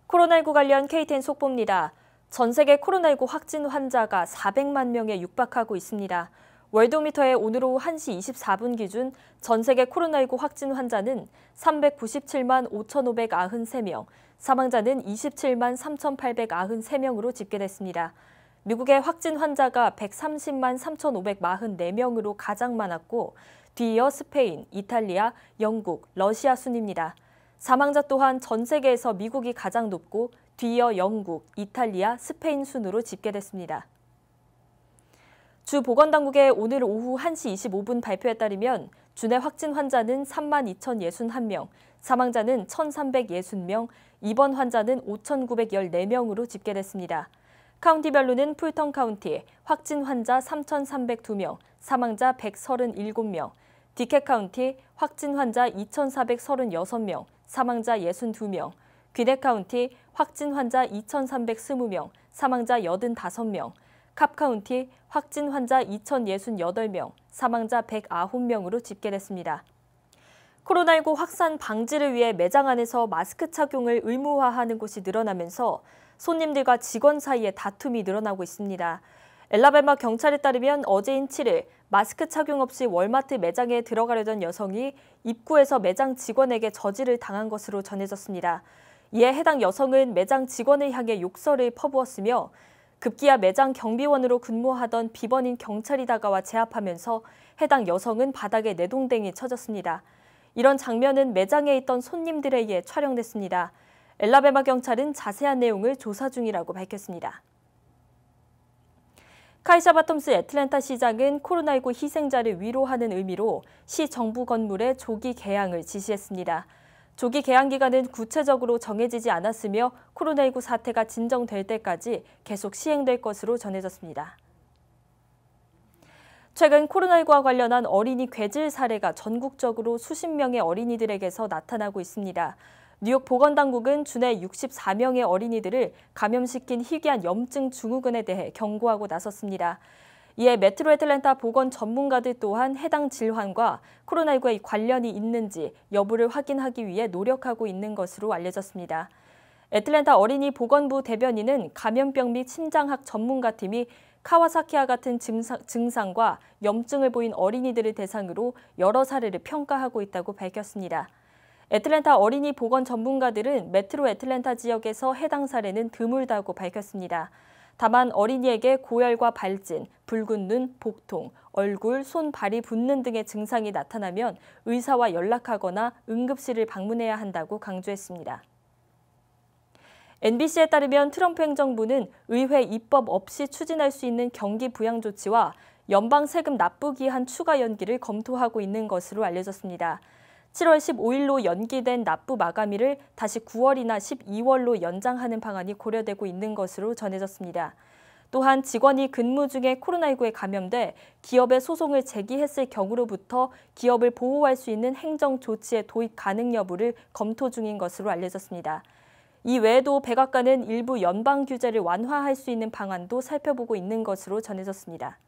코로나19 관련 KTN 속보입니다. 전 세계 코로나19 확진 환자가 400만 명에 육박하고 있습니다. 월드오미터의 오늘 오후 1시 24분 기준 전 세계 코로나19 확진 환자는 397만 5,593명, 사망자는 27만 3,893명으로 집계됐습니다. 미국의 확진 환자가 130만 3,544명으로 가장 많았고 뒤이어 스페인, 이탈리아, 영국, 러시아 순입니다. 사망자 또한 전 세계에서 미국이 가장 높고 뒤이어 영국, 이탈리아, 스페인 순으로 집계됐습니다. 주 보건당국의 오늘 오후 1시 25분 발표에 따르면 주내 확진 환자는 3만 2,061명, 사망자는 1,360명, 입원 환자는 5,914명으로 집계됐습니다. 카운티별로는 풀턴 카운티 확진 환자 3,302명, 사망자 137명, 디켓 카운티 확진 환자 2,436명, 사망자 62명, 귀넷 카운티 확진 환자 2,320명, 사망자 85명, 캅 카운티 확진 환자 2,068명, 사망자 109명으로 집계됐습니다. 코로나19 확산 방지를 위해 매장 안에서 마스크 착용을 의무화하는 곳이 늘어나면서 손님들과 직원 사이에 다툼이 늘어나고 있습니다. 엘라베마 경찰에 따르면 어제인 7일 마스크 착용 없이 월마트 매장에 들어가려던 여성이 입구에서 매장 직원에게 저지를 당한 것으로 전해졌습니다. 이에 해당 여성은 매장 직원을 향해 욕설을 퍼부었으며 급기야 매장 경비원으로 근무하던 비번인 경찰이 다가와 제압하면서 해당 여성은 바닥에 내동댕이 쳐졌습니다. 이런 장면은 매장에 있던 손님들에 의해 촬영됐습니다. 엘라베마 경찰은 자세한 내용을 조사 중이라고 밝혔습니다. 카이샤 바톰스 애틀랜타 시장은 코로나19 희생자를 위로하는 의미로 시 정부 건물의 조기 개항을 지시했습니다. 조기 개항 기간은 구체적으로 정해지지 않았으며 코로나19 사태가 진정될 때까지 계속 시행될 것으로 전해졌습니다. 최근 코로나19와 관련한 어린이 괴질 사례가 전국적으로 수십 명의 어린이들에게서 나타나고 있습니다. 뉴욕 보건당국은 주내 64명의 어린이들을 감염시킨 희귀한 염증 증후군에 대해 경고하고 나섰습니다. 이에 메트로 애틀랜타 보건 전문가들 또한 해당 질환과 코로나19에 관련이 있는지 여부를 확인하기 위해 노력하고 있는 것으로 알려졌습니다. 애틀랜타 어린이 보건부 대변인은 감염병 및 심장학 전문가팀이 카와사키와 같은 증상과 염증을 보인 어린이들을 대상으로 여러 사례를 평가하고 있다고 밝혔습니다. 애틀랜타 어린이 보건 전문가들은 메트로 애틀랜타 지역에서 해당 사례는 드물다고 밝혔습니다. 다만 어린이에게 고열과 발진, 붉은 눈, 복통, 얼굴, 손, 발이 붓는 등의 증상이 나타나면 의사와 연락하거나 응급실을 방문해야 한다고 강조했습니다. NBC에 따르면 트럼프 행정부는 의회 입법 없이 추진할 수 있는 경기 부양 조치와 연방 세금 납부 기한 추가 연기를 검토하고 있는 것으로 알려졌습니다. 7월 15일로 연기된 납부 마감일을 다시 9월이나 12월로 연장하는 방안이 고려되고 있는 것으로 전해졌습니다. 또한 직원이 근무 중에 코로나19에 감염돼 기업에 소송을 제기했을 경우로부터 기업을 보호할 수 있는 행정 조치의 도입 가능 여부를 검토 중인 것으로 알려졌습니다. 이 외에도 백악관은 일부 연방 규제를 완화할 수 있는 방안도 살펴보고 있는 것으로 전해졌습니다.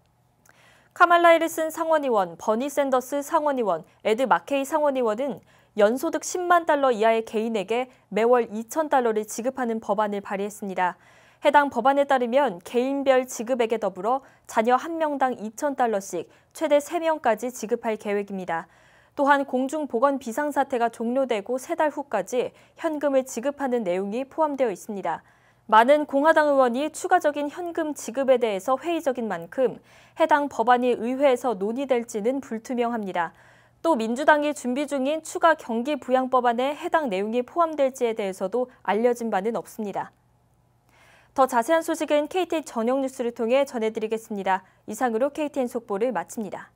카말라 해리슨 상원의원, 버니 샌더스 상원의원, 에드 마케이 상원의원은 연소득 10만 달러 이하의 개인에게 매월 2,000달러를 지급하는 법안을 발의했습니다. 해당 법안에 따르면 개인별 지급액에 더불어 자녀 1명당 2,000달러씩 최대 3명까지 지급할 계획입니다. 또한 공중보건 비상사태가 종료되고 3달 후까지 현금을 지급하는 내용이 포함되어 있습니다. 많은 공화당 의원이 추가적인 현금 지급에 대해서 회의적인 만큼 해당 법안이 의회에서 논의될지는 불투명합니다. 또 민주당이 준비 중인 추가 경기 부양법안에 해당 내용이 포함될지에 대해서도 알려진 바는 없습니다. 더 자세한 소식은 KTN 전용 뉴스를 통해 전해드리겠습니다. 이상으로 KTN 속보를 마칩니다.